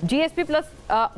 GSP+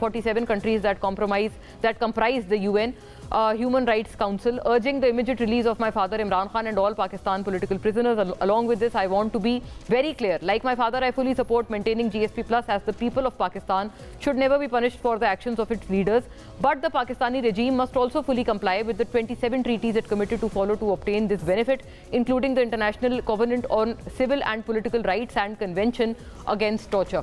47 countries that comprise the UN Human Rights Council, urging the immediate release of my father Imran Khan and all Pakistan political prisoners. Along with this, I want to be very clear. Like my father, I fully support maintaining GSP Plus, as the people of Pakistan should never be punished for the actions of its leaders. But the Pakistani regime must also fully comply with the 27 treaties it committed to follow to obtain this benefit, including the International Covenant on Civil and Political Rights and Convention Against Torture.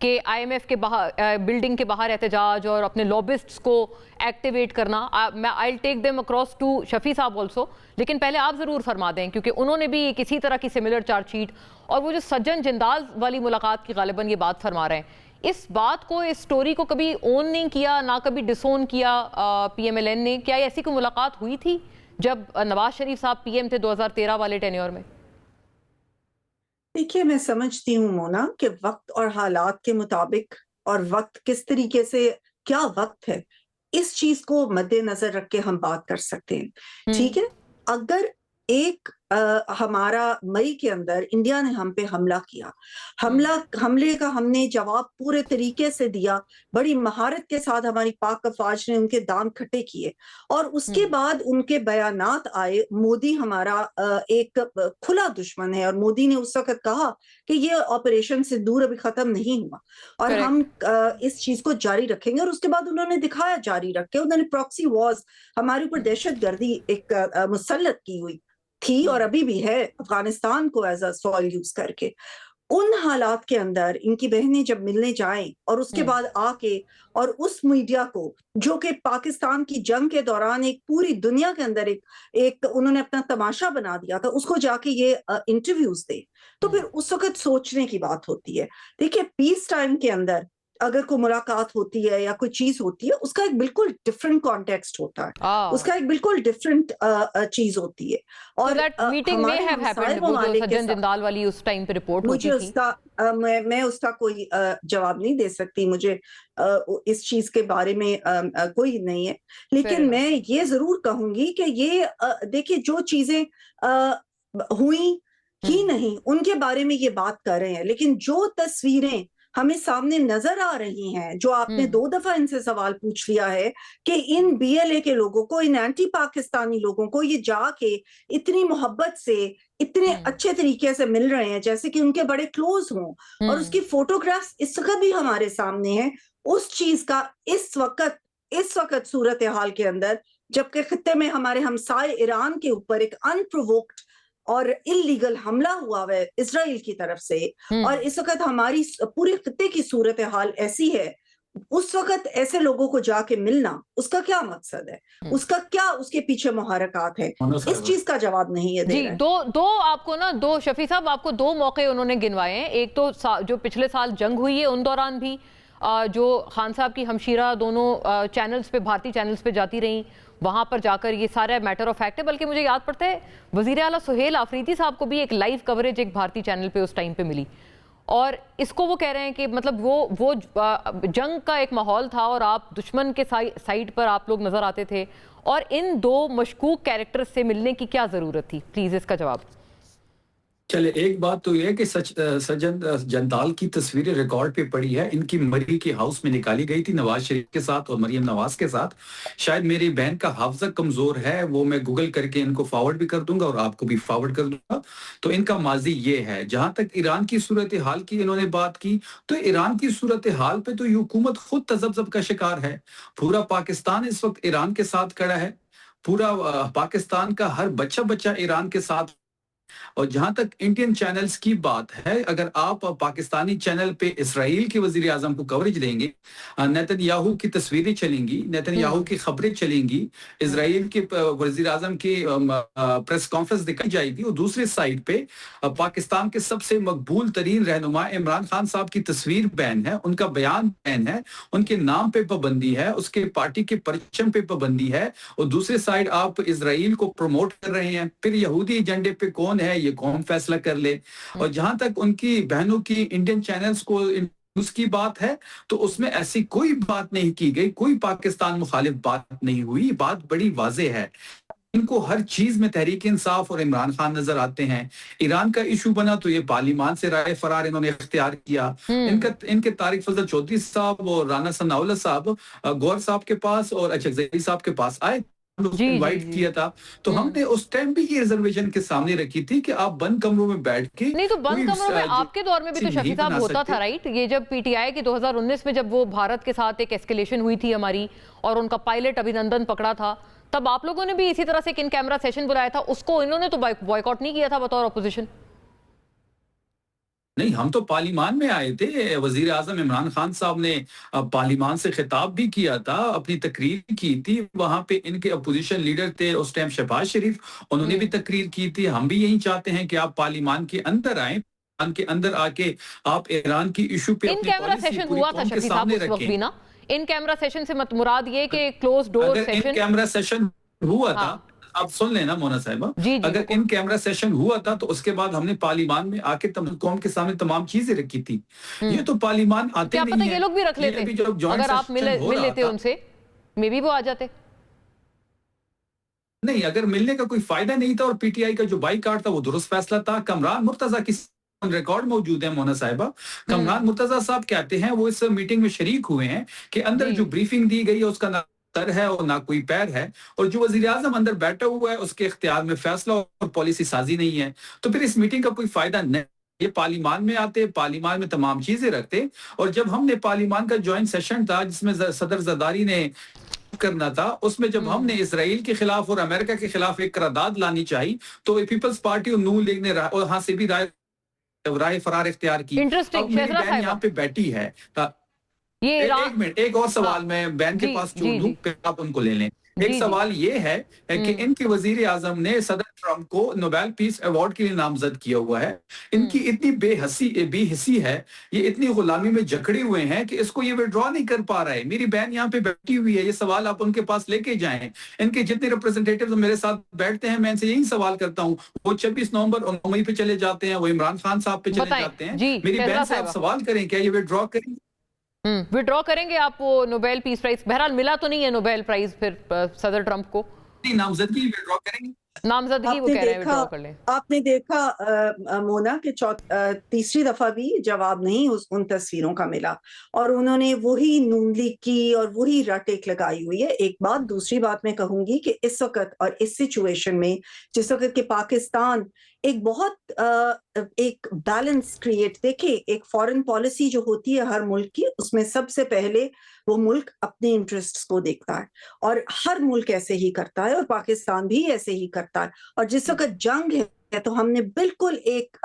کہ IMF کے باہر building کے باہر احتجاج اور اپنے لابسٹس کو activate کرنا. میں I'll take them across to شفیع صاحب also, لیکن پہلے آپ ضرور فرما دیں کیونکہ انہوں نے بھی کسی طرح کی سملر چارج شیٹ اور وہ جو سجن جندال والی ملاقات کی غالباً یہ بات فرما رہے ہیں. اس بات کو, اس سٹوری کو کبھی اون نہیں کیا, نہ کبھی ڈسون کیا PMLN نے؟ کیا ایسی کوئی ملاقات ہوئی تھی جب نواز شریف صاحب PM تھے 2013 والے ٹینیور میں؟ دیکھیے میں سمجھتی ہوں مونا کہ وقت اور حالات کے مطابق اور وقت کس طریقے سے, کیا وقت ہے, اس چیز کو مد نظر رکھ کے ہم بات کر سکتے ہیں. ٹھیک ہے, اگر ایک ہمارا مئی کے اندر انڈیا نے ہم پہ حملہ کیا, حملے کا ہم نے جواب پورے طریقے سے دیا, بڑی مہارت کے ساتھ ہماری پاک افواج نے ان کے دام کھٹے کیے, اور اس کے بعد ان کے بیانات آئے. مودی ہمارا ایک کھلا دشمن ہے, اور مودی نے اس وقت کہا کہ یہ آپریشن سندور ابھی ختم نہیں ہوا اور ہم اس چیز کو جاری رکھیں گے, اور اس کے بعد انہوں نے دکھایا جاری رکھ کے. انہوں نے پراکسی وارز, ہمارے اوپر دہشت گردی ایک مسلط کی ہوئی تھی اور ابھی بھی ہے افغانستان کو ایز اے سوائل یوز کر کے. ان حالات کے اندر ان کی بہنیں جب ملنے جائیں اور اس کے بعد آ کے اور اس میڈیا کو جو کہ پاکستان کی جنگ کے دوران ایک پوری دنیا کے اندر ایک انہوں نے اپنا تماشا بنا دیا تھا, اس کو جا کے یہ انٹرویوز دے, تو پھر اس وقت سوچنے کی بات ہوتی ہے. دیکھیے پیس ٹائم کے اندر اگر کوئی ملاقات ہوتی ہے یا کوئی چیز ہوتی ہے, اس کا ایک بالکل ڈفرنٹ کانٹیکسٹ ہوتا ہے, اس کا ایک بالکل ڈفرنٹ چیز ہوتی ہے. اور مجھے اس کا میں اس کا کوئی جواب نہیں دے سکتی, مجھے اس چیز کے بارے میں کوئی نہیں ہے, لیکن میں یہ ضرور کہوں گی کہ یہ دیکھیے جو چیزیں ہوئی ہی نہیں ان کے بارے میں یہ بات کر رہے ہیں, لیکن جو تصویریں ہمیں سامنے نظر آ رہی ہیں, جو آپ نے 2 دفعہ ان سے سوال پوچھ لیا ہے کہ ان BLA کے لوگوں کو, ان اینٹی پاکستانی لوگوں کو یہ جا کے اتنی محبت سے اتنے اچھے طریقے سے مل رہے ہیں جیسے کہ ان کے بڑے کلوز ہوں, اور اس کی فوٹوگرافز اس وقت بھی ہمارے سامنے ہیں. اس چیز کا اس وقت صورتحال کے اندر, جبکہ خطے میں ہمارے ہمسائے ایران کے اوپر ایک انپرووکڈ اور اللیگل حملہ ہوا ہے اسرائیل کی طرف سے, اور اس وقت ہماری پورے خطے کی صورتحال ایسی ہے, اس وقت ایسے لوگوں کو جا کے ملنا اس کا کیا مقصد ہے, اس کا کیا اس کے پیچھے محرکات ہیں, اس چیز کا جواب نہیں ہے دے رہے. دو آپ کو نا, دو شفیع صاحب آپ کو 2 موقع انہوں نے گنوائے ہیں. ایک تو جو پچھلے سال جنگ ہوئی ہے ان دوران بھی جو خان صاحب کی ہمشیرہ دونوں چینلز پہ, بھارتی چینلز پہ جاتی رہیں, وہاں پر جا کر یہ سارا میٹر آف فیکٹ ہے. بلکہ مجھے یاد پڑتا ہے وزیر اعلیٰ سہیل آفریدی صاحب کو بھی ایک لائیو کوریج ایک بھارتی چینل پہ اس ٹائم پہ ملی, اور اس کو وہ کہہ رہے ہیں کہ مطلب وہ جنگ کا ایک ماحول تھا اور آپ دشمن کے سائڈ پر آپ لوگ نظر آتے تھے, اور ان 2 مشکوک کیریکٹر سے ملنے کی کیا ضرورت تھی؟ پلیز اس کا جواب. چلے ایک بات تو یہ ہے کہ سجن جندال کی تصویریں ریکارڈ پہ پڑی ہے, ان کی مری کے ہاؤس میں نکالی گئی تھی نواز شریف کے ساتھ اور مریم نواز کے ساتھ. شاید میری بہن کا حافظہ کمزور ہے, وہ میں گوگل کر کے ان کو فارورڈ بھی کر دوں گا اور آپ کو بھی فارورڈ کر دوں گا. تو ان کا ماضی یہ ہے. جہاں تک ایران کی صورتحال کی انہوں نے بات کی, تو ایران کی صورتحال پہ تو یہ حکومت خود تذبذب کا شکار ہے. پورا پاکستان اس وقت ایران کے ساتھ کھڑا ہے, پورا پاکستان کا ہر بچہ ایران کے ساتھ. اور جہاں تک انڈین چینلز کی بات ہے, اگر آپ پاکستانی چینل پہ اسرائیل کے وزیر اعظم کو کوریج دیں گے, نیتن یاہو کی تصویریں چلیں گی, نیتن یاہو کی خبریں چلیں گی, اسرائیل کے وزیر اعظم کی پریس کانفرنس دکھائی جائے گی, اور دوسرے سائڈ پہ پاکستان کے سب سے مقبول ترین رہنما عمران خان صاحب کی تصویر بین ہے, ان کا بیان بین ہے, ان کے نام پہ پابندی ہے, اس کے پارٹی کے پرچم پہ پابندی ہے, اور دوسرے سائڈ آپ اسرائیل کو پروموٹ کر رہے ہیں. پھر یہودی ایجنڈے پہ کون ہے یہ کون فیصلہ کر لے. اور جہاں تک ان کی بہنوں کی انڈین چینلز کو اس کی بات ہے, تو اس میں ایسی کوئی بات نہیں کی گئی, کوئی پاکستان مخالف بات نہیں ہوئی. بات بڑی واضح ہے, ان کو ہر چیز میں تحریک انصاف اور عمران خان نظر آتے ہیں. ایران کا ایشو بنا تو یہ پارلیمان سے رائے فرار انہوں نے اختیار کیا. ان کے طارق فضل چودھری صاحب اور رانا ثناء اللہ صاحب گور صاحب کے پاس اور اچھک صاحب کے پاس آئے, انوائٹ کیا تھا. تو ہم نے اس ٹائم بھی یہ ریزرویشن کے سامنے رکھی تھی کہ آپ بند کمروں میں بیٹھ کے, نہیں تو بند کمروں میں آپ کے دور میں بھی تو شفیع صاحب ہوتا تھا, رائٹ؟ یہ جب PTI کے 2019 میں جب وہ بھارت کے ساتھ ایک ایسکیلیشن ہوئی تھی ہماری, اور ان کا پائلٹ ابھینندن پکڑا تھا, تب آپ لوگوں نے بھی اسی طرح سے ایک ان کیمرہ سیشن بلایا تھا. اس کو انہوں نے تو بوائیکاٹ نہیں کیا تھا بطور اپوزیشن. نہیں، ہم تو پارلیمان میں آئے تھے، وزیر اعظم عمران خان صاحب نے پارلیمان سے خطاب بھی کیا تھا، اپنی تقریر کی تھی، وہاں پہ ان کے اپوزیشن لیڈر تھے اس ٹائم شہباز شریف، انہوں نے بھی تقریر کی تھی. ہم بھی یہی چاہتے ہیں کہ آپ پارلیمان کے اندر آئیں، پارلیمان کے اندر آ کے آپ ایران کی ایشو پہ ان اپنی کیمرہ پالیسی سیشن پوری ہوا تھا قوم کے شفیع صاحب سامنے اس وقت رکھیں. بھی نا، ان کیمرہ سیشن سے مراد یہ کہ کلوز ڈور اگر ان سیشن. کیمرہ سیشن ہوا تھا، ہاں آپ سن لینا مونا صاحبہ، جی جی اگر ان کیمرہ سیشن ہوا تھا تو اس کے بعد ہم نے پارلیمان میں آ کے قوم کے سامنے تمام چیزیں رکھی تھی. یہ تو پارلیمان آتے کیا پتہ نہیں یہ ہیں. لوگ بھی رکھ یہ لیتے ابھی جب جوائنٹ اگر آپ سیشن ہو مل رہا لیتے تھا، ان سے، میں بھی وہ آ جاتے. نہیں، اگر ملنے کا کوئی فائدہ نہیں تھا، اور پی ٹی آئی کا جو بائی کاٹ تھا وہ درست فیصلہ تھا. کمران مرتضیٰ کی ریکارڈ موجود ہے مونا صاحبہ، کمران مرتضیٰ صاحب کہتے ہیں وہ اس میٹنگ میں شریک ہوئے ہیں کہ اندر جی جو بریفنگ دی گئی ہے اس کا نہ سر ہے اور نہ کوئی پیر ہے، اور جو وزیر اعظم اندر بیٹھا ہوا ہے اس کے اختیار میں فیصلہ اور پالیسی سازی نہیں ہے. تو پھر اس میٹنگ کا کوئی فائدہ نہیں. یہ پارلیمان میں آتے، پارلیمان میں تمام چیزیں رکھتے. اور جب ہم نے پارلیمان کا جوائنٹ سیشن تھا جس میں صدر زرداری نے کرنا تھا، اس میں جب ہم نے اسرائیل کے خلاف اور امریکہ کے خلاف ایک قرارداد لانی چاہی تو پیپلز پارٹی اور نون لیگ نے وہاں سے بھی رائے فرار اختیار کی. انٹرسٹنگ اب میری شہزاد بہن یہاں صاحبہ، پہ بیٹھی ہے. یہ ایران. ایک منٹ، ایک اور ہاں سوال میں بہن کے جی پاس چھوڑ جی دوں جی پھر آپ ان کو لے لیں. ایک جی جی سوال یہ ہے کہ ان کے وزیر اعظم نے صدر ٹرمپ کو نوبیل پیس ایوارڈ کے لیے نامزد کیا ہوا ہے. ان کی اتنی بے حسی ہے، یہ اتنی غلامی میں جکڑے ہوئے ہیں کہ اس کو یہ وڈرا نہیں کر پا رہا ہے. میری بہن یہاں پہ بیٹھی ہوئی ہے، یہ سوال آپ ان کے پاس لے کے جائیں. ان کے جتنے ریپرزنٹیٹیو میرے ساتھ بیٹھتے ہیں میں ان سے یہی سوال کرتا ہوں. وہ 26 نومبر اور 9 مئی پہ چلے جاتے ہیں، وہ عمران خان صاحب پہ چلے بتائیں جاتے ہیں. جی میری بہن شہزاد سے آپ صاحبہ. سوال کریں کیا یہ وڈرا کریں؟ وڈرا کریں گے آپ وہ نوبیل پیس پرائز؟ بہرحال ملا تو نہیں ہے نوبیل پرائز پھر صدر ٹرمپ کو. نامزدگی وڈرا کریں گے. نامزدگی وہ کہہ رہے ہیں وڈرا کر لیں. آپ نے دیکھا مونا کہ تیسری دفعہ بھی جواب نہیں ان تصویروں کا ملا، اور انہوں نے وہی نون لیگ کی اور وہی رٹیک لگائی ہوئی ہے. ایک بات. دوسری بات میں کہوں گی کہ اس وقت اور اس سچویشن میں جس وقت کہ پاکستان ایک بہت ایک بیلنس کریٹ، دیکھیں ایک فارن پالیسی جو ہوتی ہے ہر ملک کی، اس میں سب سے پہلے وہ ملک اپنے انٹرسٹس کو دیکھتا ہے، اور ہر ملک ایسے ہی کرتا ہے، اور پاکستان بھی ایسے ہی کرتا ہے. اور جس وقت جنگ ہے تو ہم نے بالکل ایک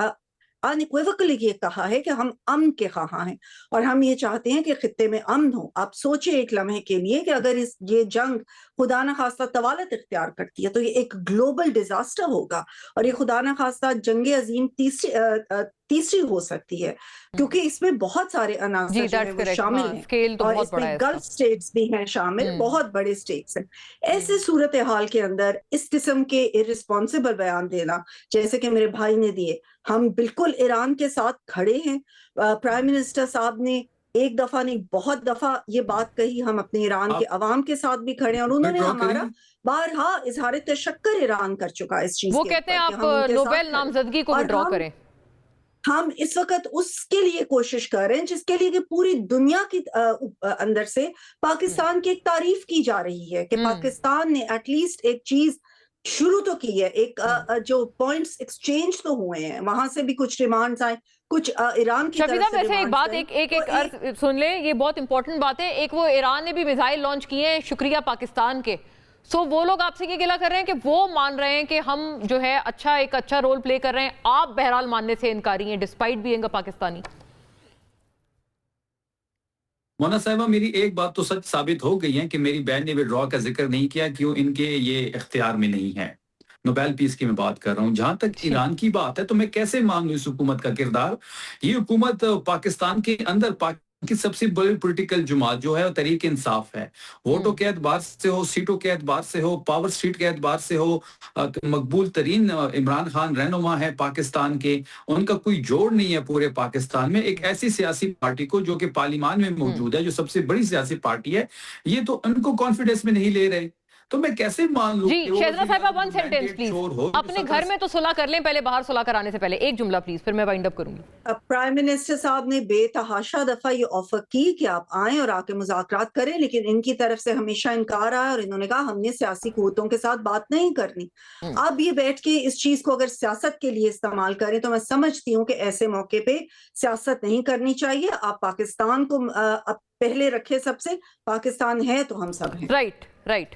انیکویوکلی یہ کہا ہے کہ ہم امن کے خواہاں ہیں، اور ہم یہ چاہتے ہیں کہ خطے میں امن ہو. آپ سوچیں ایک لمحے کے لیے کہ اگر یہ جنگ خدا نہ خواستہ طوالت اختیار کرتی ہے تو یہ ایک گلوبل ڈیزاسٹر ہوگا، اور یہ خدا نہ خواستہ جنگ عظیم تیسری ہو سکتی ہے، کیونکہ اس میں بہت سارے عناصر جی جو ہیں دیٹس وہ کریکٹ. شامل ہاں ہیں، اسکیل تو اور بہت اس میں بڑا ہے اس کا. گلف سٹیٹس بھی ہیں شامل، بہت بڑے سٹیٹس ہیں. ایسے صورتحال کے اندر اس قسم کے irresponsible بیان دینا جیسے کہ میرے بھائی نے دیے، ہم بالکل ایران کے ساتھ کھڑے ہیں. پرائم منسٹر صاحب نے ایک دفعہ نہیں بہت دفعہ یہ بات کہی، ہم اپنے ایران کے آپ عوام کے ساتھ بھی کھڑے ہیں، اور انہوں نے وڈرا کریں ہمارا گے؟ بارہا اظہار تشکر ایران کر چکا ہے اس چیز وہ کے کہتے ہیں اوپر کہ آپ ہم ان کے ساتھ نوبیل کھڑے. نامزدگی کو اور وڈرا کریں. ہم اس وقت اس کے لیے کوشش کر رہے ہیں جس کے لیے کہ پوری دنیا کی اندر سے پاکستان کی ایک تعریف کی جا رہی ہے کہ پاکستان نے ایٹ لیسٹ ایک چیز شروع تو کی ہے. ایک جو پوائنٹس ایکسچینج تو ہوئے ہیں، وہاں سے بھی کچھ ڈیمانڈز آئیں، کچھ ایران کی شفیع طرف صاحب سے ویسے ایک ڈیمانڈز بات آئیں. ایک عرض سن لیں، یہ بہت امپورٹنٹ بات ہے. ایک وہ ایران نے بھی میزائل لانچ کیے ہیں، شکریہ پاکستان کے. سو وہ لوگ آپ سے یہ گلہ کر رہے ہیں کہ وہ مان رہے ہیں کہ ہم جو ہے ایک اچھا رول پلے کر رہے ہیں، آپ بہرحال ماننے سے انکاری ہیں ڈسپائٹ بینگ اے پاکستانی. مونا صاحبہ میری ایک بات تو سچ ثابت ہو گئی ہے کہ میری بہن نے وڈرا کا ذکر نہیں کیا، کیوں ان کے یہ اختیار میں نہیں ہے. نوبیل پیس کی میں بات کر رہا ہوں. جہاں تک ایران کی بات ہے تو میں کیسے مان لوں اس حکومت کا کردار؟ یہ حکومت پاکستان کے اندر کی سب سے بڑی پولیٹیکل جماعت جو ہے وہ تحریک انصاف ہے. ووٹوں کے اعتبار سے ہو، سیٹوں کے اعتبار سے ہو، پاور سیٹ کے اعتبار سے ہو، مقبول ترین عمران خان رہنما ہے پاکستان کے. ان کا کوئی جوڑ نہیں ہے پورے پاکستان میں. ایک ایسی سیاسی پارٹی کو جو کہ پارلیمان میں موجود ہے، جو سب سے بڑی سیاسی پارٹی ہے، یہ تو ان کو کانفیڈنس میں نہیں لے رہے. تو میں کیسے مان لوں جی کہ وہ شہزاد صاحبہ ون مینڈیٹ سینٹنس پلیز، چور ہو. اپنے گھر میں تو صلح کر لیں پہلے، باہر صلح کرانے سے پہلے ایک جملہ پلیز، پھر میں وائنڈ اپ کروں گی. پرائم منسٹر صاحب نے بے تحاشا دفعہ یہ آفر کی کہ آپ آئیں اور آ کے مذاکرات کریں، لیکن ان کی طرف سے ہمیشہ انکار آیا، اور انہوں نے کہا ہم نے سیاسی قوتوں کے ساتھ بات نہیں کرنی. آپ یہ بیٹھ کے اس چیز کو اگر سیاست کے لیے استعمال کریں تو میں سمجھتی ہوں کہ ایسے موقع پہ سیاست نہیں کرنی چاہیے. آپ پاکستان کو پہلے رکھے، سب سے پاکستان ہے تو ہم سب ہیں. رائٹ.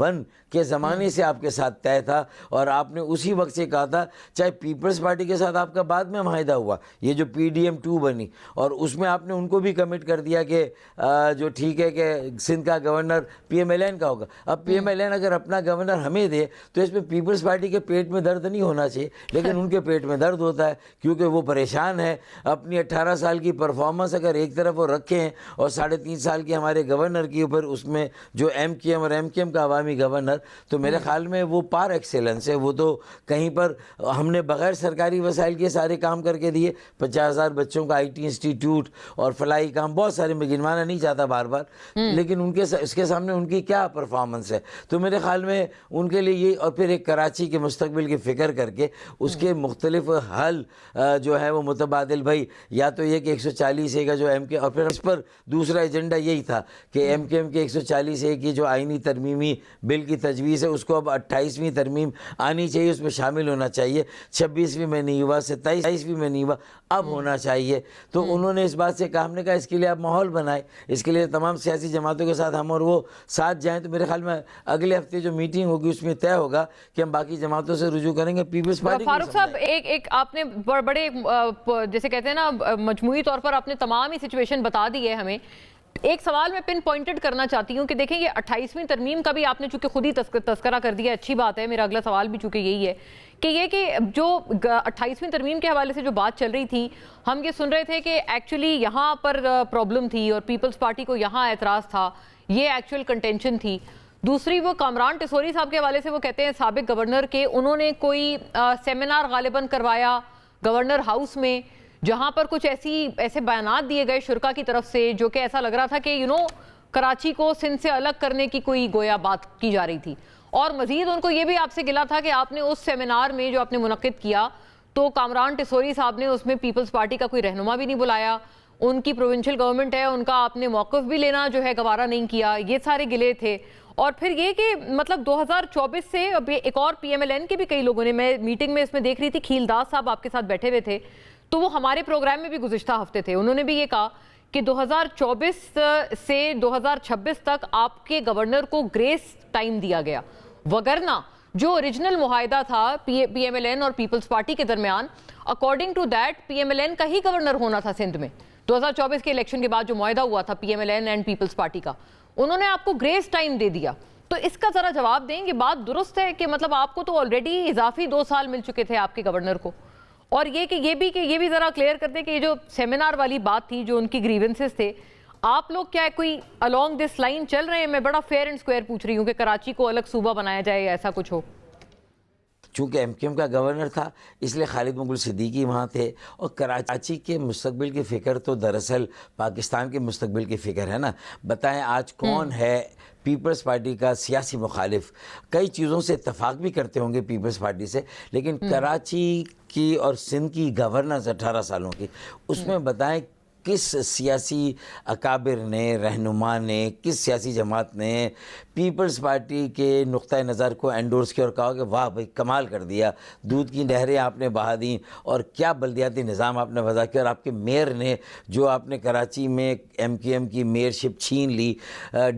1 کے زمانے سے آپ کے ساتھ طے تھا اور آپ نے اسی وقت سے کہا تھا, چاہے پیپلز پارٹی کے ساتھ آپ کا بعد میں معاہدہ ہوا, یہ جو PDM-2 بنی, اور اس میں آپ نے ان کو بھی کمٹ کر دیا کہ جو ٹھیک ہے کہ سندھ کا گورنر PMLN کا ہوگا. اب PMLN اگر اپنا گورنر ہمیں دے تو اس میں پیپلز پارٹی کے پیٹ میں درد نہیں ہونا چاہیے, لیکن ان کے پیٹ میں درد ہوتا ہے کیونکہ وہ پریشان ہے. اپنی 18 سال کی پرفارمنس اگر ایک طرف وہ رکھیں اور 3.5 سال کی ہمارے گورنر کے اوپر اس میں جو MKM اور MKM کا عوامی گورنر, تو میرے خیال میں وہ پار ایکسیلنس ہے. وہ تو کہیں پر ہم نے بغیر سرکاری وسائل کے سارے کام کر کے دیے, 50,000 بچوں کا IT انسٹیٹیوٹ اور فلاحی کام بہت سارے, میں گنوانا نہیں چاہتا بار بار, لیکن ان کے اس کے سامنے ان کی کیا پرفارمنس ہے. تو میرے خیال میں ان کے لیے یہ, اور پھر ایک کراچی کے مستقبل کی فکر کر کے اس کے مختلف حل جو ہے وہ متبادل, بھائی یا تو یہ کہ 140A کا جو اور پھر اس پر دوسرا ایجنڈا یہی تھا کہ MKM کے 140A کی جو آئینی ترمیمی بل کی تجویز ہے اس کو اب 28ویں ترمیم آنی چاہیے, اس میں شامل ہونا چاہیے. 26ویں میں نہیں ہوا, 27ویں میں نہیں ہوا, اب ہونا چاہیے. تو انہوں نے اس بات سے کہا, ہم نے کہا اس کے لیے آپ ماحول بنائے, اس کے لیے تمام سیاسی جماعتوں کے ساتھ ہم اور وہ ساتھ جائیں. تو میرے خیال میں اگلے ہفتے جو میٹنگ ہوگی اس میں طے ہوگا کہ ہم باقی جماعتوں سے رجوع کریں گے. پیپلز پارٹی فاروق صاحب, ایک آپ نے بڑے جیسے کہتے ہیں نا مجموعی طور پر آپ نے تمام ہی سچویشن بتا دی ہے ہمیں. ایک سوال میں پن پوائنٹڈ کرنا چاہتی ہوں کہ دیکھیں یہ 28ویں ترمیم کا بھی آپ نے چونکہ خود ہی تذکرہ کر دیا, اچھی بات ہے. میرا اگلا سوال بھی چونکہ یہی ہے کہ یہ کہ جو 28ویں ترمیم کے حوالے سے جو بات چل رہی تھی, ہم یہ سن رہے تھے کہ ایکچولی یہاں پر پرابلم تھی اور پیپلز پارٹی کو یہاں اعتراض تھا, یہ ایکچوئل کنٹینشن تھی. دوسری وہ کامران ٹیسوری صاحب کے حوالے سے وہ کہتے ہیں سابق گورنر کے انہوں نے کوئی سیمینار غالباً کروایا گورنر ہاؤس میں, جہاں پر کچھ ایسے بیانات دیے گئے شرکا کی طرف سے جو کہ ایسا لگ رہا تھا کہ کراچی کو سندھ سے الگ کرنے کی کوئی گویا بات کی جا رہی تھی. اور مزید ان کو یہ بھی آپ سے گلا تھا کہ آپ نے اس سیمینار میں جو آپ نے منعقد کیا تو کامران ٹیسوری صاحب نے اس میں پیپلز پارٹی کا کوئی رہنما بھی نہیں بلایا, ان کی پروونشل گورنمنٹ ہے, ان کا آپ نے موقف بھی لینا جو ہے گوارا نہیں کیا. یہ سارے گلے تھے. اور پھر یہ کہ مطلب 2024 سے ایک اور PMLN کے بھی کئی لوگوں نے, میں میٹنگ میں اس میں دیکھ رہی تھی کھیل داس صاحب آپ کے ساتھ بیٹھے ہوئے تھے, تو وہ ہمارے پروگرام میں بھی گزشتہ ہفتے تھے, انہوں نے بھی یہ کہا کہ 2024 سے 2026 تک آپ کے گورنر کو گریس ٹائم دیا گیا, وگرنہ جو اوریجنل معاہدہ تھا PMLN اور پیپلز پارٹی کے درمیان, اکارڈنگ ٹو دیٹ PMLN کا ہی گورنر ہونا تھا سندھ میں 2024 کے الیکشن کے بعد جو معاہدہ ہوا تھا PMLN اینڈ پیپلز پارٹی کا, انہوں نے آپ کو گریس ٹائم دے دیا. تو اس کا ذرا جواب دیں کہ بات درست ہے کہ مطلب آپ کو تو آلریڈی اضافی 2 سال مل چکے تھے آپ کے گورنر کو, اور یہ بھی ذرا کلیئر کر دیں کہ یہ جو سیمینار والی بات تھی جو ان کی گریونسز تھے, آپ لوگ کیا کوئی along this line چل رہے ہیں؟ میں بڑا فیئر اینڈ سکوائر پوچھ رہی ہوں کہ کراچی کو الگ صوبہ بنایا جائے یا ایسا کچھ ہو. چونکہ MKM کا گورنر تھا اس لیے خالد مغل صدیقی وہاں تھے, اور کراچی کے مستقبل کی فکر تو دراصل پاکستان کے مستقبل کی فکر ہے نا. بتائیں آج کون ہے پیپلز پارٹی کا سیاسی مخالف؟ کئی چیزوں سے اتفاق بھی کرتے ہوں گے پیپلز پارٹی سے, لیکن کراچی کی اور سندھ کی گورننس 18 سالوں کی, اس میں بتائیں کس سیاسی اکابر نے, رہنما نے, کس سیاسی جماعت نے پیپلز پارٹی کے نقطہ نظر کو انڈورس کیا اور کہا کہ واہ بھائی کمال کر دیا, دودھ کی نہریں آپ نے بہا دیں اور کیا بلدیاتی نظام آپ نے وضع کیا, اور آپ کے میئر نے جو آپ نے کراچی میں MKM کی میئرشپ چھین لی,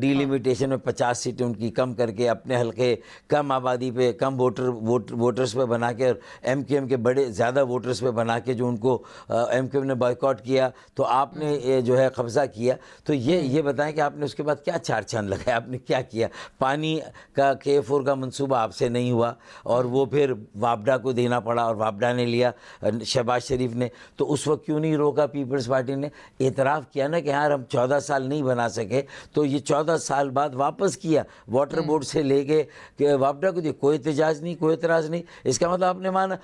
ڈیلیمیٹیشن میں 50 سیٹیں ان کی کم کر کے اپنے حلقے کم آبادی پہ کم ووٹرز پہ بنا کے, اور MKM کے بڑے زیادہ ووٹرز پہ بنا کے جو ان کو MKM نے بائیکاٹ کیا تو آپ نے جو ہے قبضہ کیا. تو یہ بتائیں کہ آپ نے اس کے بعد کیا چار چاند لگایا, آپ نے کیا کیا؟ پانی کا K4 کا منصوبہ آپ سے نہیں ہوا اور وہ پھر وابڈا کو دینا پڑا اور وابڈا نے لیا, شہباز شریف نے. تو اس وقت کیوں نہیں روکا پیپلز پارٹی نے؟ اعتراف کیا نا کہ یار ہم 14 سال نہیں بنا سکے, تو یہ 14 سال بعد واپس کیا, واٹر بورڈ سے لے کے کہ وابڈا کو دی, کوئی احتجاج نہیں, کوئی اعتراض نہیں. اس کا مطلب آپ نے مانا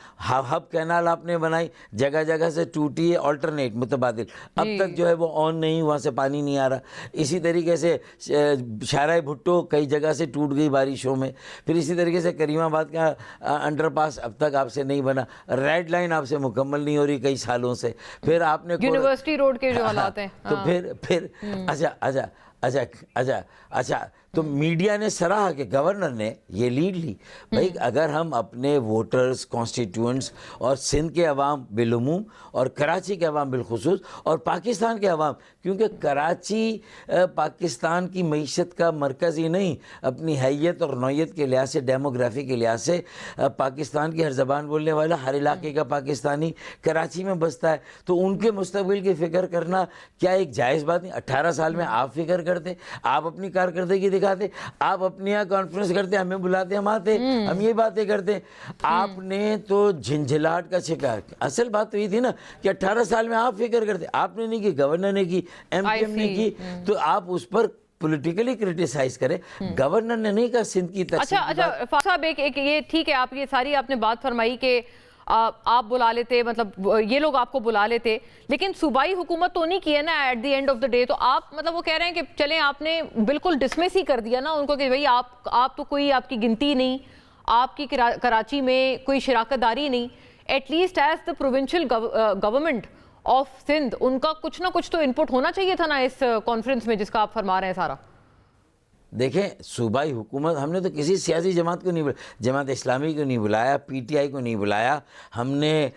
ہب کینال آپ نے بنائی, جگہ جگہ سے ٹوٹی ہے, آلٹرنیٹ متبادل, اب تک جو ہے وہ آن نہیں, وہاں سے پانی نہیں آ رہا. اسی طریقے سے شاہراہ بھٹو کئی جگہ سے ٹوٹ گئی بارشوں میں. پھر اسی طریقے سے کریم آباد کا انڈر پاس اب تک آپ سے نہیں بنا, ریڈ لائن آپ سے مکمل نہیں ہو رہی کئی سالوں سے. پھر آپ نے یونیورسٹی روڈ کے جو حالات ہیں, تو پھر اچھا اچھا تو میڈیا نے سراہا کہ گورنر نے یہ لیڈ لی. بھائی اگر ہم اپنے ووٹرز، کانسٹیٹیوئنٹس اور سندھ کے عوام بالعموم اور کراچی کے عوام بالخصوص اور پاکستان کے عوام، کیونکہ کراچی پاکستان کی معیشت کا مرکز ہی نہیں، اپنی حیت اور نوعیت کے لحاظ سے، ڈیموگرافی کے لحاظ سے پاکستان کی ہر زبان بولنے والا ہر علاقے کا پاکستانی کراچی میں بستا ہے، تو ان کے مستقبل کی فکر کرنا کیا ایک جائز بات نہیں؟ 18 سال میں آپ فکر کرتے، آپ اپنی کارکردگی دکھاتے، آپ اپنے یہاں کانفرنس کرتے، ہمیں بلاتے، ہم آتے، ہم یہ باتیں کرتے. آپ نے تو جھنجھلاہٹ کا شکار. اصل بات تو یہ تھی نا کہ 18 سال میں آپ فکر کرتے، آپ نے نہیں کی، گورنر نے کی، ایم پی ایم نے کی، تو آپ اس پر پولیٹیکلی کرٹیسائز کرے. گورنر نے نہیں کہا سندھ کی تقسیم. اچھا فاروق صاحب ایک یہ ٹھیک ہے، آپ یہ ساری آپ نے بات فرمائی کہ آپ بلا لیتے، مطلب یہ لوگ آپ کو بلا لیتے، لیکن صوبائی حکومت تو نہیں کی ہے نا at the end of the day. تو آپ مطلب وہ کہہ رہے ہیں کہ چلیں آپ نے بالکل ڈسمس ہی کر دیا نا ان کو کہ بھئی آپ تو کوئی آپ کی گنتی نہیں، آپ کی کراچی میں کوئی شراکت داری نہیں. At least as the provincial government of Sindh ان کا کچھ نہ کچھ تو انپٹ ہونا چاہیے تھا نا اس کانفرنس میں جس کا آپ فرما رہے ہیں سارا. دیکھیں صوبائی حکومت، ہم نے تو کسی سیاسی جماعت کو نہیں بلایا، جماعت اسلامی کو نہیں بلایا، پی ٹی آئی کو نہیں بلایا، ہم نے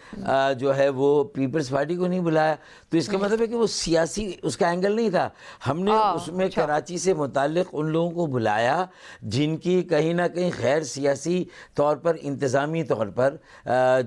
جو ہے وہ پیپلز پارٹی کو نہیں بلایا. تو اس کا مطلب ہے کہ وہ سیاسی اس کا اینگل نہیں تھا. ہم نے اس میں کراچی سے متعلق ان لوگوں کو بلایا جن کی کہیں نہ کہیں غیر سیاسی طور پر، انتظامی طور پر،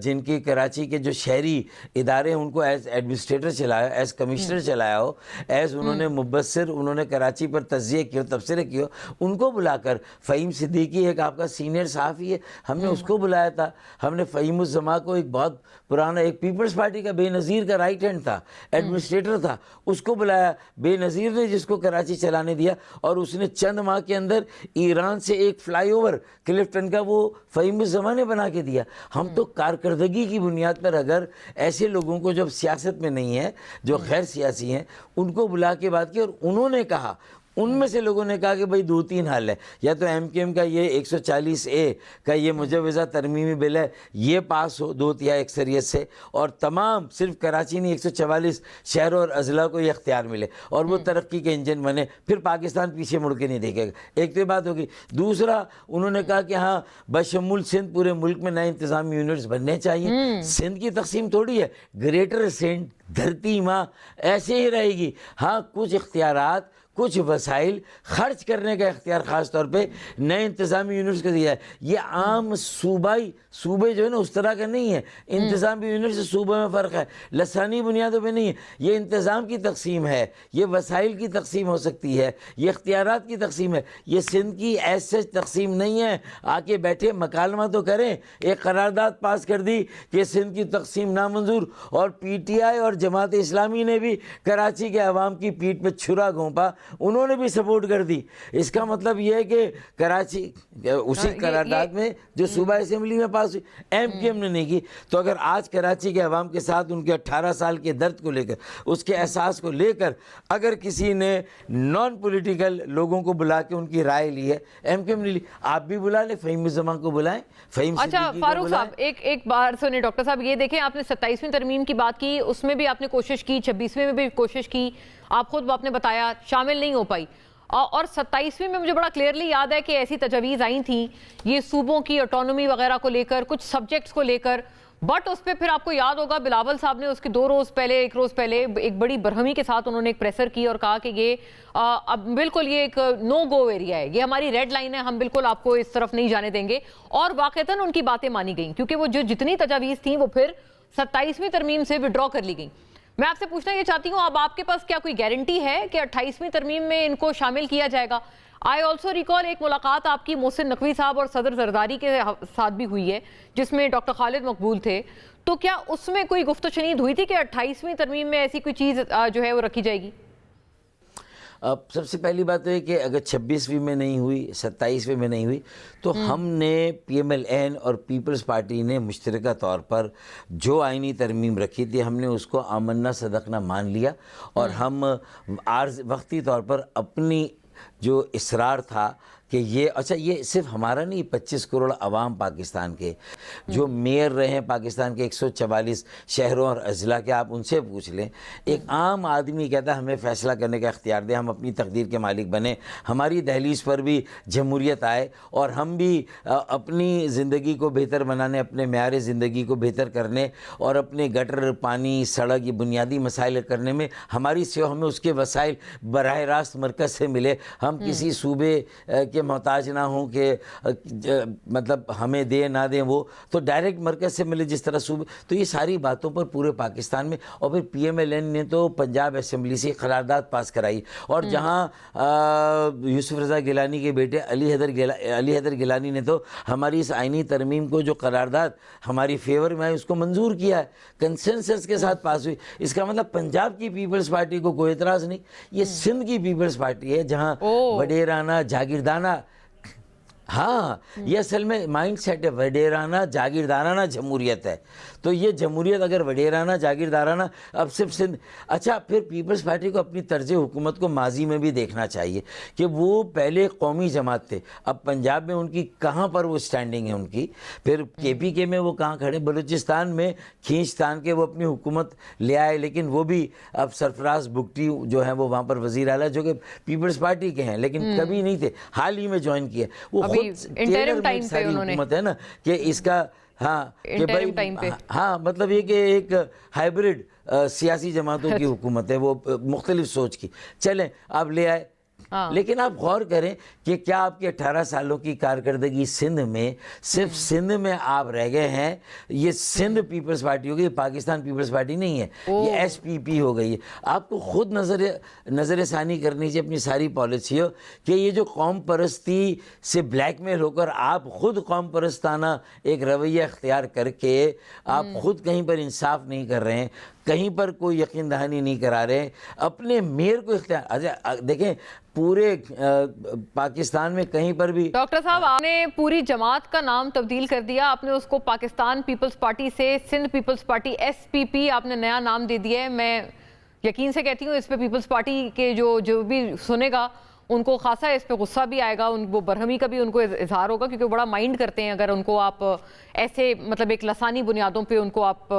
جن کی کراچی کے جو شہری ادارے ہیں ان کو ایز ایڈمنسٹریٹر چلایا، ایز کمشنر چلایا ہو، ایز انہوں نے مبصر، انہوں نے کراچی پر تجزیہ کیا، تبصرے کیا، ان کو بلا کر. فہیم صدیقی ایک آپ کا سینئر صحافی ہے، ہم نے اس کو بلایا تھا. ہم نے فہیم الزما کو، ایک بہت پرانا، ایک پیپلز پارٹی کا بے نظیر کا رائٹ ہینڈ تھا، ایڈمنسٹریٹر تھا، اس کو بلایا. بے نظیر نے جس کو کراچی چلانے دیا، اور اس نے چند ماہ کے اندر ایران سے ایک فلائی اوور کلفٹن کا وہ فہیم الزما نے بنا کے دیا. ہم تو کارکردگی کی بنیاد پر اگر ایسے لوگوں کو جب سیاست میں نہیں ہے، جو غیر سیاسی ہیں، ان کو بلا کے بات کی، اور انہوں نے کہا، ان میں سے لوگوں نے کہا کہ بھئی 2-3 حل ہے، یا تو ایم کیو ایم کا یہ 140A کا یہ مجوزہ ترمیمی بل ہے، یہ پاس ہو 2/3 اکثریت سے، اور تمام صرف کراچی نہیں 144 شہروں اور اضلاع کو یہ اختیار ملے، اور وہ ترقی کے انجن بنے، پھر پاکستان پیچھے مڑ کے نہیں دیکھے گا. ایک تو یہ بات ہوگی. دوسرا انہوں نے کہا کہ ہاں بشمول سندھ پورے ملک میں نئے انتظامی یونٹس بننے چاہیے. سندھ کی تقسیم تھوڑی ہے، گریٹر سندھ، دھرتی ماں ایسے ہی رہے گی. ہاں کچھ اختیارات، کچھ وسائل خرچ کرنے کا اختیار خاص طور پہ نئے انتظامی یونٹس کو دیا ہے. یہ عام صوبے جو ہے نا اس طرح کا نہیں ہے. انتظامی یونٹ سے صوبے میں فرق ہے، لسانی بنیادوں پہ نہیں ہے. یہ انتظام کی تقسیم ہے، یہ وسائل کی تقسیم ہو سکتی ہے، یہ اختیارات کی تقسیم ہے. یہ سندھ کی ایسے تقسیم نہیں ہے. آ کے بیٹھے مکالمہ تو کریں. ایک قرارداد پاس کر دی کہ سندھ کی تقسیم نامنظور، اور پی ٹی آئی اور جماعت اسلامی نے بھی کراچی کے عوام کی پیٹھ پہ چھرا گھونپا، انہوں نے بھی سپورٹ کر دی. اس کا مطلب یہ ہے کہ کراچی اسی قرارداد میں جو صوبہ اسمبلی میں پاس ہوئی، ایم کیو ایم نے نہیں کی. تو اگر آج کراچی کے عوام کے ساتھ ان کے 18 سال کے درد کو لے کر، اس کے احساس کو لے کر، اگر کسی نے نان پولیٹیکل لوگوں کو بلا کے ان کی رائے لی ہے، ایم کیو ایم نے لی، آپ بھی بلا لیں، فہیم الزمان کو بلائیں، فہیم صدیقی کو بلائیں. فاروق صاحب ایک بار سنیں ڈاکٹر صاحب، یہ دیکھیں آپ نے 27ویں ترمیم کی بات کی، اس میں بھی آپ نے کوشش کی، 26ویں میں بھی کوشش کی، آپ خود آپ نے بتایا شامل نہیں ہو پائی، اور 27ویں میں مجھے بڑا کلیئرلی یاد ہے کہ ایسی تجاویز آئی تھیں یہ صوبوں کی آٹونومی وغیرہ کو لے کر، کچھ سبجیکٹس کو لے کر، بٹ اس پہ پھر آپ کو یاد ہوگا بلاول صاحب نے اس کے 2 روز پہلے، 1 روز پہلے ایک بڑی برہمی کے ساتھ انہوں نے ایک پریسر کی اور کہا کہ یہ اب بالکل یہ ایک نو گو ایریا ہے، یہ ہماری ریڈ لائن ہے، ہم بالکل آپ کو اس طرف نہیں جانے دیں گے. اور واقعتاً ان کی باتیں مانی گئیں، کیونکہ وہ جو جتنی تجاویز تھیں وہ پھر 27ویں ترمیم سے وڈرا کر لی گئیں. میں آپ سے پوچھنا یہ چاہتی ہوں، اب آپ کے پاس کیا کوئی گارنٹی ہے کہ 28ویں ترمیم میں ان کو شامل کیا جائے گا؟ آئی آلسو ریکال ایک ملاقات آپ کی محسن نقوی صاحب اور صدر زرداری کے ساتھ بھی ہوئی ہے، جس میں ڈاکٹر خالد مقبول تھے. تو کیا اس میں کوئی گفت و شنید ہوئی تھی کہ 28ویں ترمیم میں ایسی کوئی چیز جو ہے وہ رکھی جائے گی؟ اب سب سے پہلی بات تو ہے کہ اگر 26ویں میں نہیں ہوئی، 27ویں میں نہیں ہوئی، تو ہم نے پی ایم ایل این اور پیپلز پارٹی نے مشترکہ طور پر جو آئینی ترمیم رکھی تھی، ہم نے اس کو آمنا صدقنا مان لیا، اور ہم وقتی طور پر اپنی جو اصرار تھا کہ یہ اچھا یہ صرف ہمارا نہیں، 25 کروڑ عوام پاکستان کے جو میئر رہے ہیں پاکستان کے 144 شہروں اور اضلاع کے، آپ ان سے پوچھ لیں، ایک عام آدمی کہتا ہے ہمیں فیصلہ کرنے کا اختیار دیں، ہم اپنی تقدیر کے مالک بنیں، ہماری دہلیز پر بھی جمہوریت آئے اور ہم بھی اپنی زندگی کو بہتر بنانے، اپنے معیار زندگی کو بہتر کرنے اور اپنے گٹر، پانی، سڑک، یہ بنیادی مسائل کرنے میں ہماری سیوا، ہمیں اس کے وسائل براہ راست مرکز سے ملے، ہم کسی صوبے کے محتاج نہ ہوں کہ مطلب ہمیں دے نہ دیں، وہ تو ڈائریکٹ مرکز سے ملے جس طرح صوبے. تو یہ ساری باتوں پر پورے پاکستان میں. اور پھر پی ایم ایل این نے تو پنجاب اسمبلی سے قرارداد پاس کرائی، اور جہاں یوسف رضا گیلانی کے بیٹے علی حیدر گیلانی نے تو ہماری اس آئینی ترمیم کو جو قرارداد ہماری فیور میں آئی اس کو منظور کیا ہے، کنسنسس کے ساتھ پاس ہوئی. اس کا مطلب پنجاب کی پیپلز پارٹی کو کوئی اعتراض نہیں. یہ سندھ کی پیپلز پارٹی ہے جہاں وڈیرانہ جاگیردانہ، ہاں یہ اصل میں مائنڈ سیٹ ہے، وڈیرانہ جاگیردارانہ جمہوریت ہے. تو یہ جمہوریت اگر وڈیرانہ جاگیردارانہ اب صرف سندھ. اچھا پھر پیپلز پارٹی کو اپنی طرز حکومت کو ماضی میں بھی دیکھنا چاہیے کہ وہ پہلے قومی جماعت تھے، اب پنجاب میں ان کی کہاں پر وہ سٹینڈنگ ہے ان کی، پھر کے پی کے میں وہ کہاں کھڑے، بلوچستان میں کھینچ تان کے وہ اپنی حکومت لے آئے، لیکن وہ بھی اب سرفراز بگٹی جو ہیں وہ وہاں پر وزیر اعلیٰ جو کہ پیپلز پارٹی کے ہیں لیکن کبھی نہیں تھے، حال ہی میں جوائن کیے. وہ انٹرم ٹائم پہ انہوں نے حکومت ہے نا کہ اس کا ہاں کہ بھائی ہاں مطلب یہ کہ ایک ہائبرڈ سیاسی جماعتوں کی حکومت ہے، وہ مختلف سوچ کی. چلیں آپ لے آئے، لیکن آپ غور کریں کہ کیا آپ کے 18 سالوں کی کارکردگی سندھ میں صرف سندھ میں آپ رہ گئے ہیں. یہ سندھ پیپلز پارٹی ہو گئی، پاکستان پیپلز پارٹی نہیں ہے، یہ ایس پی پی ہو گئی ہے. آپ کو خود نظر ثانی کرنی چاہیے اپنی ساری پالیسی ہو کہ یہ جو قوم پرستی سے بلیک میل ہو کر آپ خود قوم پرستانہ ایک رویہ اختیار کر کے آپ خود کہیں پر انصاف نہیں کر رہے ہیں، کہیں پر کوئی یقین دہانی نہیں کرا رہے ہیں، اپنے میئر کو اختیار. دیکھیں پورے پاکستان میں کہیں پر بھی ڈاکٹر صاحب آپ نے پوری جماعت کا نام تبدیل کر دیا، آپ نے اس کو پاکستان پیپلز پارٹی سے Sindh peoples party S P P آپ نے نیا نام دے دیا ہے. میں یقین سے کہتی ہوں اس پہ پیپلز پارٹی کے جو بھی سنے گا ان کو خاصا اس پہ غصہ بھی آئے گا، وہ برہمی کا بھی ان کو اظہار ہوگا کیونکہ بڑا مائنڈ کرتے ہیں اگر ان کو آپ ایسے مطلب ایک لسانی بنیادوں پہ ان کو آپ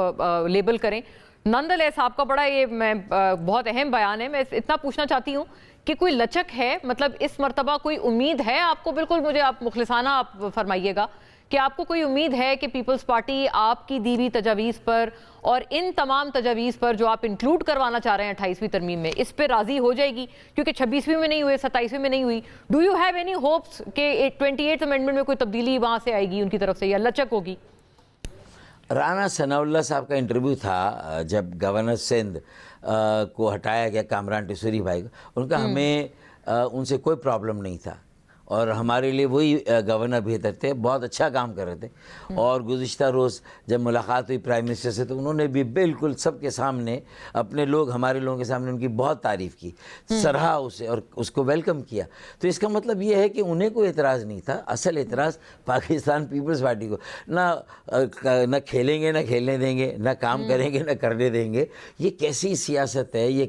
لیبل کریں. نندلیس آپ کا بڑا یہ بہت اہم بیان ہے. میں اتنا پوچھنا چاہتی ہوں کہ کوئی لچک ہے، مطلب اس مرتبہ کوئی امید ہے آپ کو؟ بالکل مجھے آپ مخلصانہ آپ فرمائیے گا کہ آپ کو کوئی امید ہے کہ پیپلز پارٹی آپ کی دی ہوئی تجاویز پر اور ان تمام تجاویز پر جو آپ انکلوڈ کروانا چاہ رہے ہیں 28ویں ترمیم میں، اس پہ راضی ہو جائے گی؟ کیونکہ 26ویں میں نہیں ہوئے، 27ویں میں نہیں ہوئی. Do you have any hopes کہ 28th امینڈمنٹ میں کوئی تبدیلی وہاں سے آئے گی ان کی طرف سے یا لچک ہوگی؟ رانا ثناء اللہ صاحب کا انٹرویو تھا جب گورنر سندھ کو ہٹایا گیا کامران ٹیسوری بھائی کو، ان کا ہمیں ان سے کوئی پرابلم نہیں تھا اور ہمارے لیے وہی گورنر بہتر تھے، بہت اچھا کام کر رہے تھے. اور گزشتہ روز جب ملاقات ہوئی پرائم منسٹر سے تو انہوں نے بھی بالکل سب کے سامنے اپنے لوگ ہمارے لوگوں کے سامنے ان کی بہت تعریف کی، سراہا اسے اور اس کو ویلکم کیا. تو اس کا مطلب یہ ہے کہ انہیں کوئی اعتراض نہیں تھا. اصل اعتراض پاکستان پیپلز پارٹی کو، نہ کھیلیں گے نہ کھیلنے دیں گے، نہ کام کریں گے نہ کرنے دیں گے. یہ کیسی سیاست ہے، یہ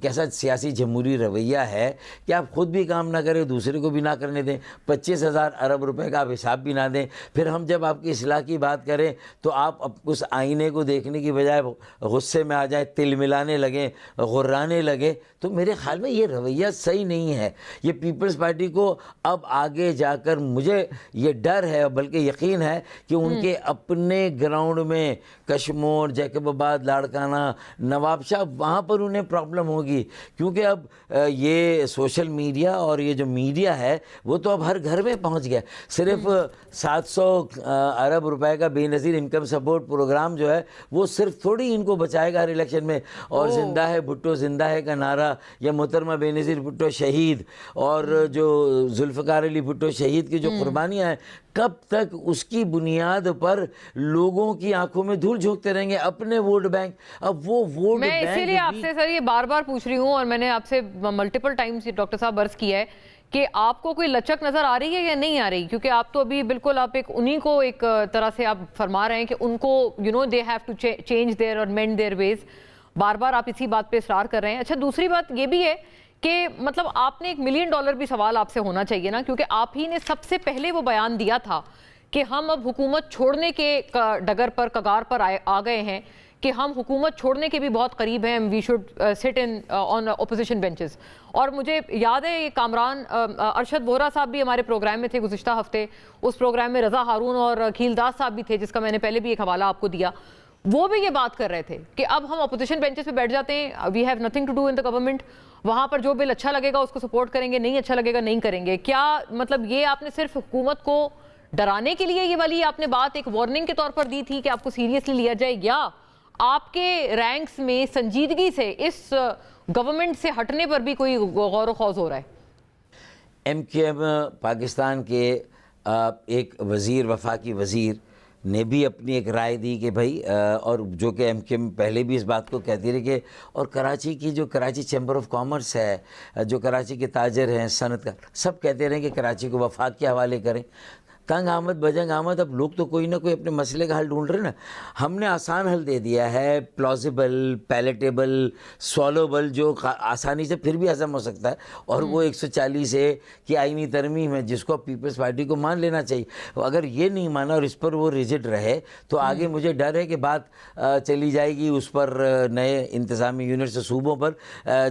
کیسا سیاسی جمہوری رویہ ہے کہ آپ خود بھی کام نہ کریں، دوسرے کو بھی نہ کرنے دیں، 25,000 ارب روپے کا آپ حساب بھی نہ دیں. پھر ہم جب آپ کی اصلاح کی بات کریں تو آپ اس آئینے کو دیکھنے کی بجائے غصے میں آ جائیں، تل ملانے لگیں، غرانے لگے. تو میرے خیال میں یہ رویہ صحیح نہیں ہے. یہ پیپلز پارٹی کو اب آگے جا کر مجھے یہ ڈر ہے بلکہ یقین ہے کہ ان کے اپنے گراؤنڈ میں کشمور، جیکب آباد، لاڑکانہ، نواب شاہ، وہاں پر انہیں پرابلم ہوگی کیونکہ اب یہ سوشل میڈیا اور یہ جو میڈیا ہے وہ تو اب ہر گھر میں پہنچ گیا. صرف 700 ارب روپے کا بے نظیر انکم سپورٹ پروگرام جو ہے وہ صرف تھوڑی ان کو بچائے گا ہر الیکشن میں. اور زندہ ہے بھٹو زندہ ہے کا نعرہ یا محترمہ بے نظیر بھٹو شہید اور جو ذوالفقار علی بھٹو شہید کی جو قربانیاں ہیں، کب تک اس کی بنیاد پر لوگوں کی آنکھوں میں دھول جھونکتے رہیں گے اپنے ووٹ بینک؟ اب وہ ووٹ میں اسی لیے آپ سے سر یہ بار بار پوچھ رہی ہوں اور میں نے آپ سے ملٹیپل ٹائمز ڈاکٹر صاحب عرض کیا ہے کہ آپ کو کوئی لچک نظر آ رہی ہے یا نہیں آ رہی؟ کیونکہ آپ تو ابھی بالکل آپ انہی کو ایک طرح سے آپ فرما رہے ہیں کہ ان کو they have to change their or mend their ways. بار بار آپ اسی بات پہ اصرار کر رہے ہیں. اچھا دوسری بات یہ بھی ہے کہ مطلب آپ نے $1 ملین بھی سوال آپ سے ہونا چاہیے نا، کیونکہ آپ ہی نے سب سے پہلے وہ بیان دیا تھا کہ ہم اب حکومت چھوڑنے کے ڈگر پر کگار پر آ گئے ہیں، کہ ہم حکومت چھوڑنے کے بھی بہت قریب ہیں، we should sit in on opposition benches. اور مجھے یاد ہے یہ کامران ارشد وورا صاحب بھی ہمارے پروگرام میں تھے گزشتہ ہفتے، اس پروگرام میں رضا ہارون اور کھیل داس صاحب بھی تھے، جس کا میں نے پہلے بھی ایک حوالہ آپ کو دیا. وہ بھی یہ بات کر رہے تھے کہ اب ہم اپوزیشن بینچز پہ بیٹھ جاتے ہیں، we have nothing to do in the government, وہاں پر جو بل اچھا لگے گا اس کو سپورٹ کریں گے، نہیں اچھا لگے گا نہیں کریں گے. کیا مطلب یہ آپ نے صرف حکومت کو ڈرانے کے لیے یہ والی آپ نے بات ایک وارننگ کے طور پر دی تھی کہ آپ کو سیریسلی لیا جائے، یا آپ کے رینکس میں سنجیدگی سے اس گورنمنٹ سے ہٹنے پر بھی کوئی غور و خوض ہو رہا ہے؟ ایم کیو ایم پاکستان کے ایک وزیر، وفاقی وزیر نے بھی اپنی ایک رائے دی کہ بھائی، اور جو کہ ایم کیو ایم پہلے بھی اس بات کو کہتی رہی کہ، اور کراچی کی جو کراچی چیمبر آف کامرس ہے، جو کراچی کے تاجر ہیں، صنعت کار، سب کہتے رہے کہ کراچی کو وفاق کے حوالے کریں. تنگ آمد بجنگ آمد، اب لوگ تو کوئی نہ کوئی اپنے مسئلے کا حل ڈھونڈ رہے نا. ہم نے آسان حل دے دیا ہے، پلازیبل، پیلیٹیبل، سولوبل، جو آسانی سے پھر بھی ہضم ہو سکتا ہے، اور وہ 140 ہے کہ آئینی ترمیم ہے جس کو پیپلز پارٹی کو مان لینا چاہیے. اگر یہ نہیں مانا اور اس پر وہ ریجڈ رہے تو آگے مجھے ڈر ہے کہ بات چلی جائے گی اس پر نئے انتظامی یونٹس صوبوں پر،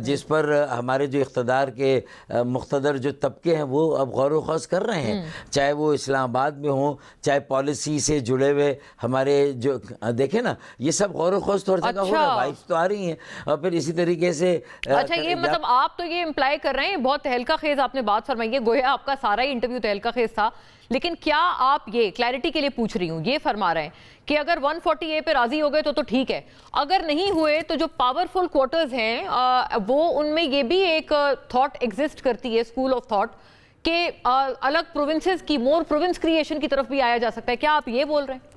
جس پر ہمارے جو اقتدار کے مقتدر جو طبقے ہیں وہ اب غور و خوض کر رہے ہیں، چاہے وہ اسلام آباد میں ہوں، چاہے پالیسی سے جڑے ہوئے ہمارے جو دیکھیں نا، یہ سب غور و خوض طور جگہ ہو رہا ہے. وائفس تو آ رہی ہیں، اور پھر اسی طریقے سے اچھا یہ مطلب آپ تو یہ امپلائی کر رہے ہیں، بہت تہلکہ خیز آپ نے بات فرمائی ہے، گویا آپ کا سارا ہی انٹرویو تہلکہ خیز تھا، لیکن کیا آپ یہ کلیئرٹی کے لیے پوچھ رہی ہوں، یہ فرما رہے ہیں کہ اگر 140A پہ راضی ہو گئے تو ٹھیک ہے، اگر نہیں ہوئے تو جو پاورفل کوارٹرز ہیں وہ ان میں یہ بھی ایک تھاٹ ایگزسٹ کرتی ہے، اسکول آف تھاٹ، کہ الگ پروونسز کی، مور پروونس کریشن کی طرف بھی آیا جا سکتا ہے. کیا آپ یہ بول رہے ہیں؟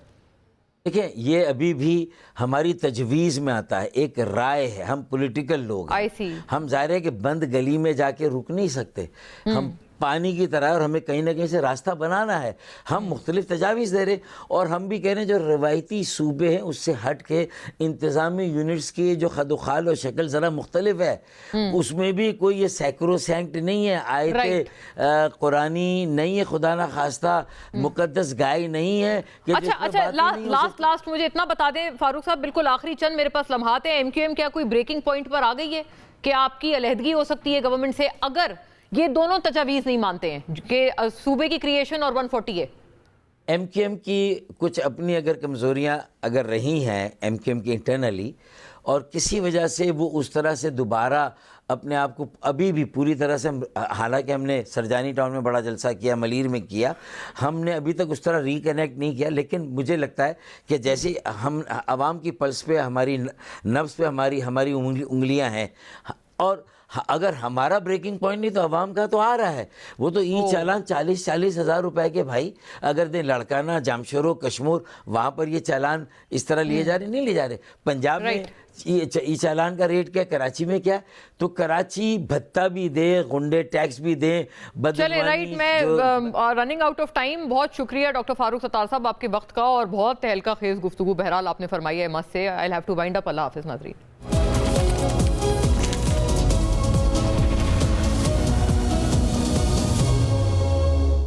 دیکھیں یہ ابھی بھی ہماری تجویز میں آتا ہے، ایک رائے ہے، ہم پولیٹیکل لوگ ہیں، ہم ظاہر ہے کہ بند گلی میں جا کے رک نہیں سکتے، ہم پانی کی طرح، اور ہمیں کہیں نہ کہیں سے راستہ بنانا ہے. ہم مختلف تجاویز دے رہے ہیں، اور ہم بھی کہہ رہے ہیں جو روایتی صوبے ہیں اس سے ہٹ کے انتظامی یونٹس کی جو خد و خال و شکل ذرا مختلف ہے، اس میں بھی کوئی یہ سیکرو سینکٹ نہیں ہے، آیت قرآنی نہیں ہے، خدا نہ خواستہ مقدس گائے نہیں ہے. اچھا لاسٹ مجھے اتنا بتا دیں فاروق صاحب، بالکل آخری چند میرے پاس لمحات ہیں، ایم کیو ایم کیا کوئی بریکنگ پوائنٹ پر آ گئی ہے کہ آپ کی علیحدگی ہو سکتی ہے گورنمنٹ سے اگر یہ دونوں تجاویز نہیں مانتے ہیں کہ صوبے کی کریشن اور 140A؟ ایم کیو ایم کی کچھ اپنی اگر کمزوریاں اگر رہی ہیں ایم کیو ایم کی انٹرنلی، اور کسی وجہ سے وہ اس طرح سے دوبارہ اپنے آپ کو ابھی بھی پوری طرح سے، حالانکہ ہم نے سرجانی ٹاؤن میں بڑا جلسہ کیا، ملیر میں کیا، ہم نے ابھی تک اس طرح ریکنیکٹ نہیں کیا، لیکن مجھے لگتا ہے کہ جیسے ہم عوام کی پلس پہ، ہماری نفس پہ ہماری انگلیاں ہیں، اور اگر ہمارا بریکنگ پوائنٹ نہیں تو عوام کا تو آ رہا ہے. وہ تو ای چالان 40 ہزار روپے کے بھائی اگر دیں لڑکانہ، جامشورو، کشمور، وہاں پر یہ چالان اس طرح لیے جا رہے نہیں لیے جا رہے. پنجاب میں ای چالان کا ریٹ کیا، کراچی میں کیا؟ تو کراچی بھتہ بھی دے، غنڈے ٹیکس بھی دیں، چلے رائٹ. میں رننگ آؤٹ آف ٹائم. بہت شکریہ ڈاکٹر فاروق ستار صاحب آپ کے وقت کا، اور بہت تہلکہ خیز گفتگو بہرحال آپ نے فرمائی ہے مجھ سے. آئی ہیو ٹو وائنڈ اپ. اللہ حافظ ناظرین.